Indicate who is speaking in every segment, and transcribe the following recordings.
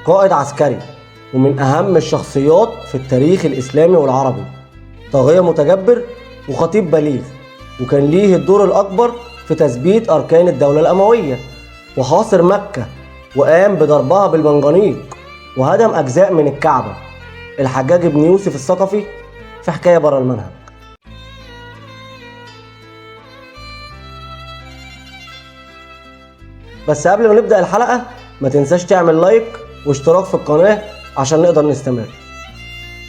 Speaker 1: قائد عسكري ومن أهم الشخصيات في التاريخ الإسلامي والعربي، طاغية متجبر وخطيب بليغ، وكان ليه الدور الأكبر في تثبيت أركان الدولة الأموية، وحاصر مكة وقام بضربها بالمنجنيق وهدم أجزاء من الكعبة. الحجاج بن يوسف الثقفي في حكاية بره المنهج. بس قبل ما نبدأ الحلقة ما تنساش تعمل لايك واشتراك في القناة عشان نقدر نستمر.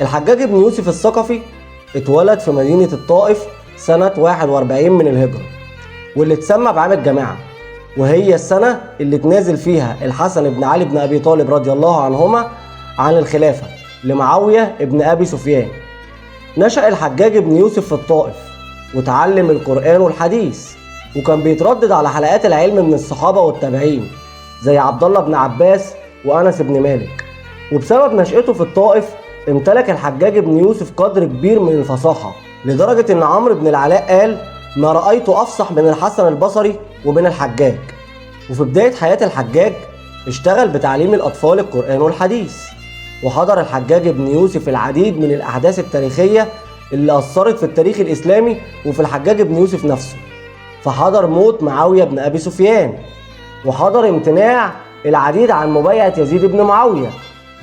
Speaker 1: الحجاج بن يوسف الثقفي اتولد في مدينة الطائف سنة 41 من الهجرة، واللي اتسمى بعام الجماعة، وهي السنة اللي تنازل فيها الحسن بن علي بن أبي طالب رضي الله عنهما عن الخلافة لمعاوية بن أبي سفيان. نشأ الحجاج بن يوسف في الطائف وتعلم القرآن والحديث، وكان بيتردد على حلقات العلم من الصحابة والتابعين زي عبد الله بن عباس وأنس بن مالك. وبسبب نشأته في الطائف امتلك الحجاج بن يوسف قدر كبير من الفصاحة، لدرجة ان عمرو بن العلاء قال: ما رأيت أفصح من الحسن البصري وبين الحجاج. وفي بداية حياة الحجاج اشتغل بتعليم الأطفال القرآن والحديث، وحضر الحجاج بن يوسف العديد من الأحداث التاريخية اللي أثرت في التاريخ الإسلامي وفي الحجاج بن يوسف نفسه. فحضر موت معاوية بن أبي سفيان، وحضر امتناع العديد عن مبايعة يزيد بن معاوية،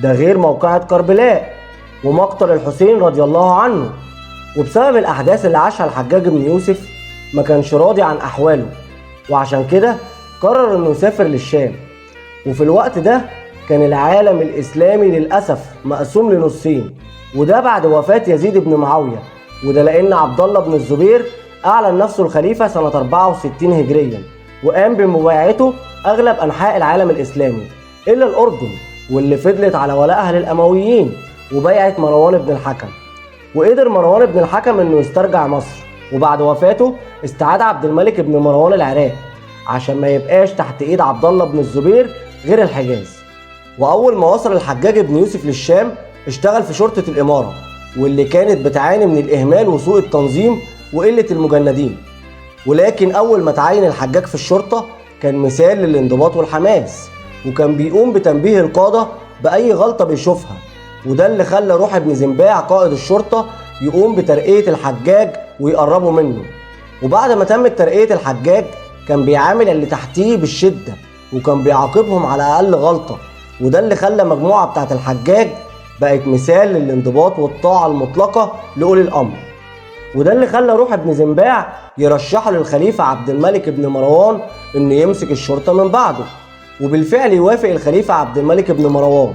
Speaker 1: ده غير موقعة كربلاء ومقتل الحسين رضي الله عنه. وبسبب الأحداث اللي عاشها الحجاج بن يوسف ما كانش راضي عن أحواله، وعشان كده قرر إنه يسافر للشام. وفي الوقت ده كان العالم الإسلامي للأسف مقسوم لنصين، وده بعد وفاة يزيد بن معاوية، وده لأن عبد الله بن الزبير أعلن نفسه الخليفة سنة 64 هجريا، وقام بمبايعته أغلب أنحاء العالم الإسلامي إلا الأردن، واللي فضلت على ولائها للأمويين، وبيعة مروان بن الحكم. وقدر مروان بن الحكم إنه يسترجع مصر، وبعد وفاته استعاد عبد الملك بن مروان العراق عشان ما يبقاش تحت إيد عبد الله بن الزبير غير الحجاز. وأول ما وصل الحجاج بن يوسف للشام اشتغل في شرطة الإمارة، واللي كانت بتعاني من الإهمال وسوء التنظيم وقلة المجندين. ولكن أول ما تعين الحجاج في الشرطة كان مثال للانضباط والحماس، وكان بيقوم بتنبيه القادة بأي غلطة بيشوفها، وده اللي خلى روح بن زنباع قائد الشرطة يقوم بترقية الحجاج ويقربوا منه. وبعد ما تمت ترقية الحجاج كان بيعامل اللي تحتيه بالشدة، وكان بيعاقبهم على أقل غلطة، وده اللي خلى مجموعة بتاعت الحجاج بقت مثال للانضباط والطاعة المطلقة لأولي الأمر. وده اللي خلى روح بن زنباع يرشحه للخليفة عبد الملك بن مروان إنه يمسك الشرطة من بعده. وبالفعل يوافق الخليفة عبد الملك بن مروان،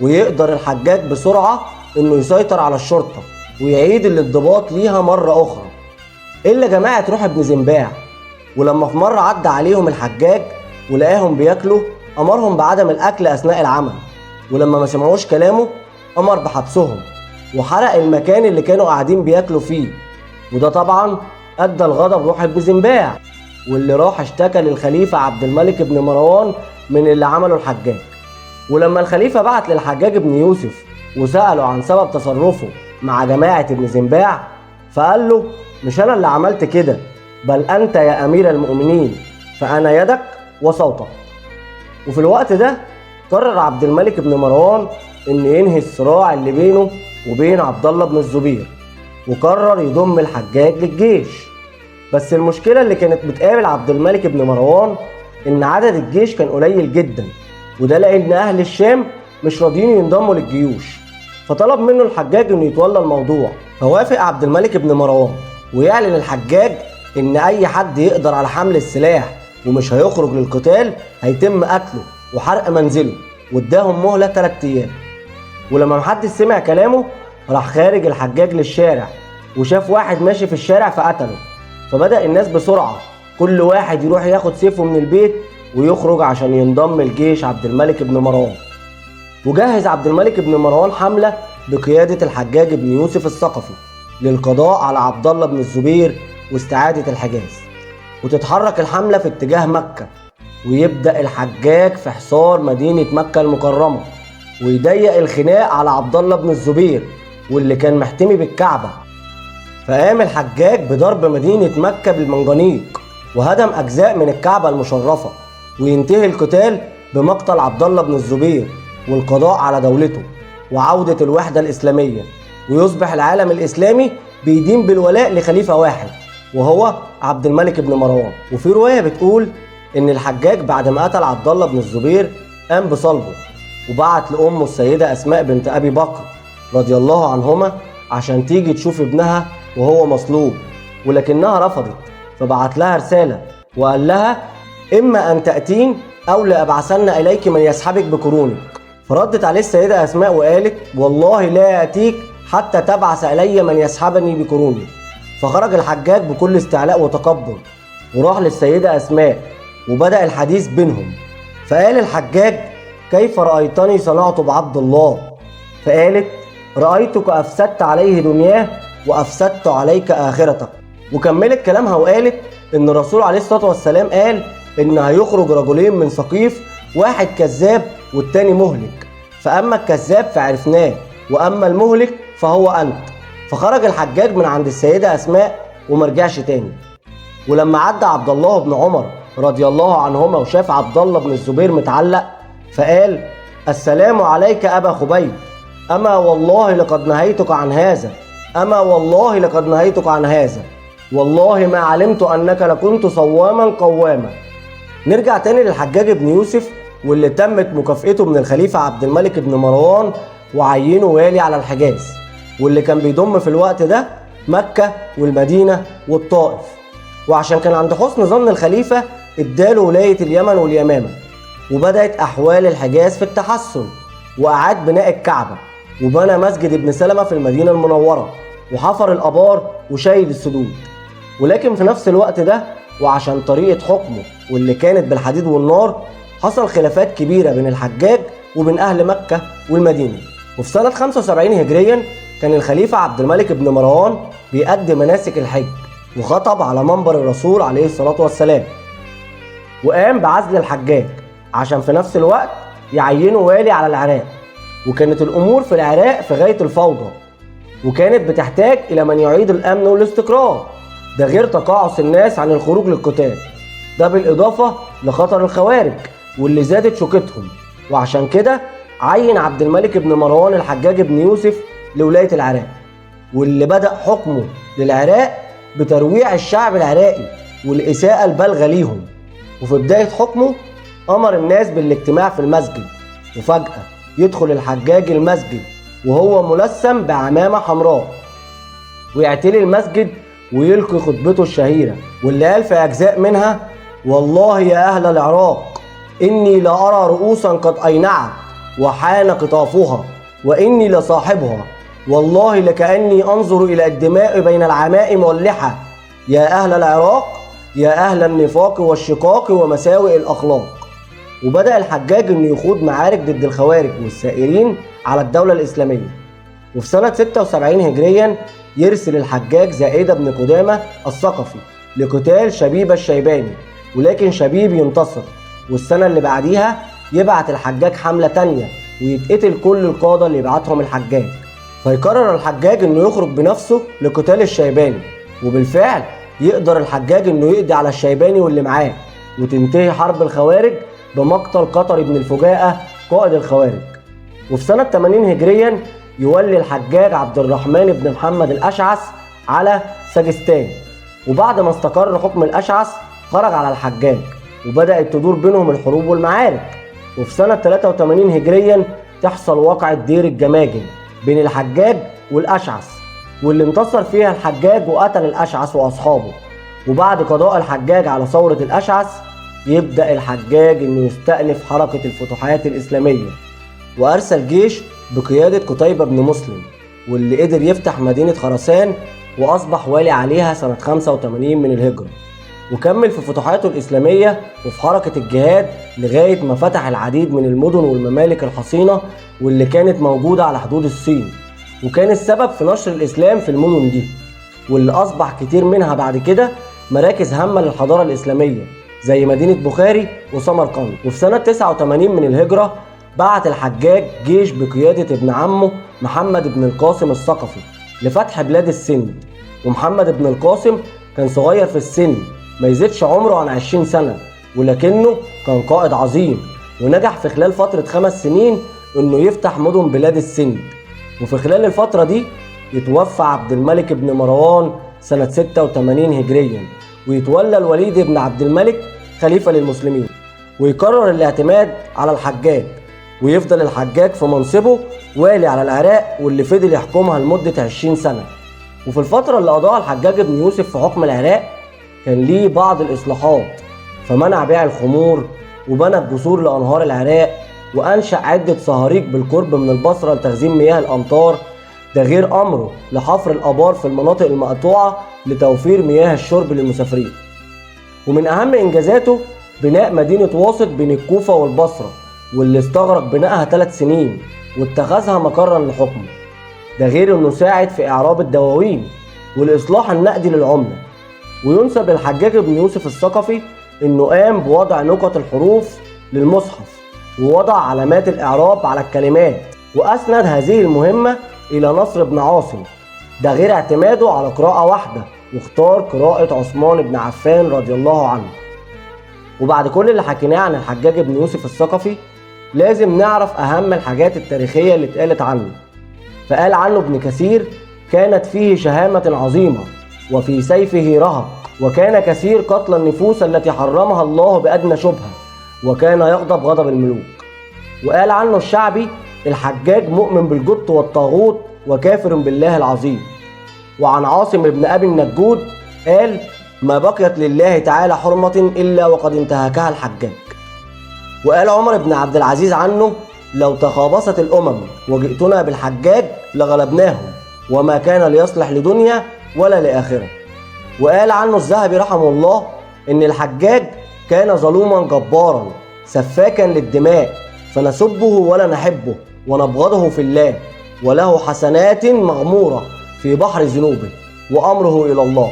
Speaker 1: ويقدر الحجاج بسرعة إنه يسيطر على الشرطة ويعيد الانضباط ليها مرة أخرى، إلا جماعة روح بن زنباع. ولما في مرة عدى عليهم الحجاج ولقاهم بياكلوا أمرهم بعدم الأكل أثناء العمل، ولما ما سمعوش كلامه أمر بحبسهم وحرق المكان اللي كانوا قاعدين بياكلوا فيه. وده طبعا أدى لغضب روح بن زنباع، واللي راح اشتكى للخليفة عبد الملك بن مروان من اللي عمله الحجاج. ولما الخليفة بعت للحجاج بن يوسف وسأله عن سبب تصرفه مع جماعة ابن زنباع، فقال له: مش أنا اللي عملت كده، بل أنت يا أمير المؤمنين، فأنا يدك وصوتك. وفي الوقت ده قرر عبد الملك بن مروان إنه ينهي الصراع اللي بينه وبين عبد الله بن الزبير، وقرر يضم الحجاج للجيش. بس المشكلة اللي كانت بتقابل عبد الملك بن مروان إن عدد الجيش كان قليل جدا، وده لأن أهل الشام مش راضيين ينضموا للجيوش. فطلب منه الحجاج إنه يتولى الموضوع، فوافق عبد الملك بن مروان، ويعلن الحجاج إن أي حد يقدر على حمل السلاح ومش هيخرج للقتال هيتم قتله وحرق منزله، واداهم مهلة 3 أيام. ولما محدش سمع كلامه راح خارج الحجاج للشارع، وشاف واحد ماشي في الشارع فقتله. فبدأ الناس بسرعة كل واحد يروح ياخد سيفه من البيت ويخرج عشان ينضم الجيش عبد الملك بن مروان. وجهز عبد الملك بن مروان حملة بقيادة الحجاج بن يوسف الثقفي للقضاء على عبد الله بن الزبير واستعادة الحجاز. وتتحرك الحملة في اتجاه مكة، ويبدأ الحجاج في حصار مدينة مكة المكرمة، ويضيق الخناق على عبد الله بن الزبير واللي كان محتمي بالكعبة. فقام الحجاج بضرب مدينة مكة بالمنجنيق وهدم أجزاء من الكعبة المشرفة، وينتهي القتال بمقتل عبد الله بن الزبير والقضاء على دولته وعودة الوحدة الإسلامية، ويصبح العالم الإسلامي بيدين بالولاء لخليفة واحد وهو عبد الملك بن مروان. وفي رواية بتقول إن الحجاج بعد ما قتل عبد الله بن الزبير قام بصلبه، وبعت لأمه السيدة أسماء بنت أبي بكر رضي الله عنهما عشان تيجي تشوف ابنها وهو مصلوب، ولكنها رفضت، فبعت لها رسالة وقال لها: إما أن تأتين أو لأبعثن إليك من يسحبك بقرونك. فردت عليه السيدة أسماء وقالت: والله لا يأتيك حتى تبعث إلي من يسحبني بقروني. فخرج الحجاج بكل استعلاء وتكبر وراح للسيدة أسماء وبدأ الحديث بينهم. فقال الحجاج: كيف رأيتني صنعت بعبد الله؟ فقالت: رأيتك أفسدت عليه دنياه وأفسدت عليك آخرتك. وكملت كلامها وقالت إن الرسول عليه الصلاة والسلام قال إن هيخرج رجلين من ثقيف، واحد كذاب والتاني مهلك، فأما الكذاب فعرفناه وأما المهلك فهو أنت. فخرج الحجاج من عند السيدة أسماء ومرجعش تاني. ولما عدى عبد الله بن عمر رضي الله عنهما وشاف عبد الله بن الزبير متعلق فقال: السلام عليك أبا خبيب، أما والله لقد نهيتك عن هذا، أما والله لقد نهيتك عن هذا، والله ما علمت أنك لكنت صواما قواما. نرجع تاني للحجاج بن يوسف واللي تمت مكافئته من الخليفة عبد الملك بن مروان وعينه والي على الحجاز، واللي كان بيضم في الوقت ده مكة والمدينة والطائف. وعشان كان عند حسن ظن الخليفة اداله ولاية اليمن واليمامة، وبدأت أحوال الحجاز في التحسن، وأعاد بناء الكعبة، وبنى مسجد ابن سلمة في المدينة المنورة، وحفر الآبار وشيد السدود. ولكن في نفس الوقت ده وعشان طريقة حكمه واللي كانت بالحديد والنار حصل خلافات كبيرة بين الحجاج وبين أهل مكة والمدينة. وفي سنة 75 هجريا كان الخليفة عبد الملك بن مروان بيقدم مناسك الحج وخطب على منبر الرسول عليه الصلاة والسلام، وقام بعزل الحجاج عشان في نفس الوقت يعينه والي على العراق. وكانت الأمور في العراق في غاية الفوضى، وكانت بتحتاج إلى من يعيد الأمن والاستقرار، ده غير تقاعس الناس عن الخروج للقتال، ده بالإضافة لخطر الخوارج واللي زادت شوكتهم. وعشان كده عين عبد الملك بن مروان الحجاج بن يوسف لولاية العراق، واللي بدأ حكمه للعراق بترويع الشعب العراقي والإساءة البالغة ليهم. وفي بداية حكمه أمر الناس بالاجتماع في المسجد، وفجأة يدخل الحجاج المسجد وهو ملثم بعمامة حمراء ويعتلي المسجد ويلقي خطبته الشهيرة واللي قال في أجزاء منها: والله يا أهل العراق إني لأرى رؤوسا قد أينعت وحان قطافها، وإني لصاحبها، والله لكأني أنظر إلى الدماء بين العمائم واللحى، يا أهل العراق يا أهل النفاق والشقاق ومساوئ الأخلاق. وبدأ الحجاج إنه يخوض معارك ضد الخوارج والسائرين على الدولة الإسلامية. وفي سنة 76 هجريا يرسل الحجاج زائدة بن قدامة الثقفي لقتال شبيب الشيباني، ولكن شبيب ينتصر. والسنة اللي بعديها يبعت الحجاج حملة تانية ويتقتل كل القادة اللي يبعتهم الحجاج. فيقرر الحجاج إنه يخرج بنفسه لقتال الشيباني، وبالفعل يقدر الحجاج إنه يقضي على الشيباني واللي معاه، وتنتهي حرب الخوارج بمقتل قطر بن الفجاءة قائد الخوارج. وفي سنة 80 هجريا يولي الحجاج عبد الرحمن بن محمد الأشعث على سجستان. وبعد ما استقر حكم الأشعث خرج على الحجاج وبدأت تدور بينهم الحروب والمعارك. وفي سنة 83 هجريا تحصل واقعة دير الجماجم بين الحجاج والأشعث، واللي انتصر فيها الحجاج وقتل الأشعث وأصحابه. وبعد قضاء الحجاج على ثورة الأشعث يبدأ الحجاج إنه يستأنف حركة الفتوحات الإسلامية، وأرسل جيش بقيادة قتيبة بن مسلم، واللي قدر يفتح مدينة خراسان وأصبح والي عليها سنة 85 من الهجرة. وكمل في فتوحاته الإسلامية وفي حركة الجهاد لغاية ما فتح العديد من المدن والممالك الحصينة واللي كانت موجودة على حدود الصين، وكان السبب في نشر الإسلام في المدن دي، واللي أصبح كتير منها بعد كده مراكز هامة للحضارة الإسلامية زي مدينة بخاري وسمرقند. وفي سنة 89 من الهجرة بعت الحجاج جيش بقيادة ابن عمه محمد بن القاسم الثقفي لفتح بلاد السند. ومحمد بن القاسم كان صغير في السن، ما يزيدش عمره عن 20 سنة، ولكنه كان قائد عظيم ونجح في خلال فترة 5 سنين انه يفتح مدن بلاد السند. وفي خلال الفترة دي يتوفى عبد الملك بن مروان سنة 86 هجريا، ويتولى الوليد بن عبد الملك خليفة للمسلمين، ويقرر الاعتماد على الحجاج، ويفضل الحجاج في منصبه والي على العراق، واللي فضل يحكمها لمدة 20 سنة. وفي الفترة اللي قضاها الحجاج بن يوسف في حكم العراق كان ليه بعض الإصلاحات، فمنع بيع الخمور، وبنى الجسور لأنهار العراق، وأنشأ عدة صهاريج بالقرب من البصرة لتخزين مياه الأمطار، ده غير أمره لحفر الآبار في المناطق المقطوعة لتوفير مياه الشرب للمسافرين. ومن أهم إنجازاته بناء مدينة واسط بين الكوفة والبصرة، واللي استغرق بنائها 3 سنين واتخذها مقرا لحكمه، ده غير انه ساعد في اعراب الدواوين والاصلاح النقدي للعملة. وينسب للحجاج بن يوسف الثقفي انه قام بوضع نقط الحروف للمصحف، ووضع علامات الاعراب على الكلمات، واسند هذه المهمة الى نصر بن عاصم، ده غير اعتماده على قراءة واحدة، واختار قراءة عثمان بن عفان رضي الله عنه. وبعد كل اللي حكيناه عن الحجاج بن يوسف الثقفي لازم نعرف اهم الحاجات التاريخية اللي اتقالت عنه. فقال عنه ابن كثير: كانت فيه شهامة عظيمة، وفي سيفه رهق، وكان كثير قتل النفوس التي حرمها الله بأدنى شبهة، وكان يغضب غضب الملوك. وقال عنه الشعبي: الحجاج مؤمن بالجبت والطاغوت وكافر بالله العظيم. وعن عاصم بن أبي النجود قال: ما بقيت لله تعالى حرمة إلا وقد انتهكها الحجاج. وقال عمر بن عبد العزيز عنه: لو تخابصت الأمم وجئتنا بالحجاج لغلبناهم، وما كان ليصلح لدنيا ولا لآخرة. وقال عنه الذهبي رحمه الله إن الحجاج كان ظلوما جبارا سفاكا للدماء، فنسبه ولا نحبه ونبغضه في الله، وله حسنات مغمورة في بحر ذنوبه، وأمره إلى الله.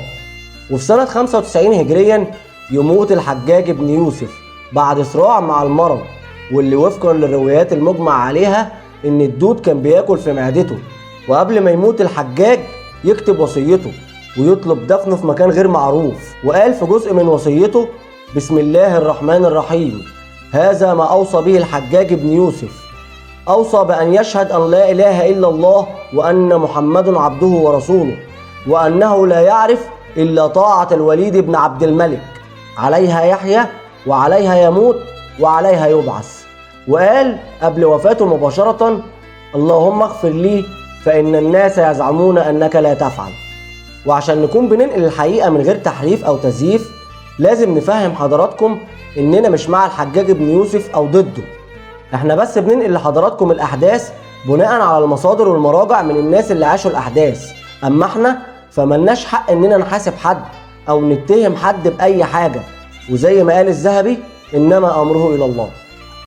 Speaker 1: وفي سنة 95 هجريا يموت الحجاج بن يوسف بعد صراع مع المرض، واللي وفقا للروايات المجمع عليها ان الدود كان بياكل في معدته. وقبل ما يموت الحجاج يكتب وصيته ويطلب دفنه في مكان غير معروف، وقال في جزء من وصيته: بسم الله الرحمن الرحيم، هذا ما أوصى به الحجاج بن يوسف، أوصى بأن يشهد أن لا إله إلا الله وأن محمد عبده ورسوله، وأنه لا يعرف إلا طاعة الوليد بن عبد الملك، عليها يحيى وعليها يموت وعليها يبعث. وقال قبل وفاته مباشرة: اللهم اغفر لي فإن الناس يزعمون أنك لا تفعل. وعشان نكون بننقل الحقيقة من غير تحريف أو تزييف، لازم نفهم حضراتكم إننا مش مع الحجاج بن يوسف أو ضده، احنا بس بننقل لحضراتكم الأحداث بناء على المصادر والمراجع من الناس اللي عاشوا الأحداث. أما احنا فملناش حق إننا نحاسب حد أو نتهم حد بأي حاجة، وزي ما قال الذهبي: إنما أمره إلى الله.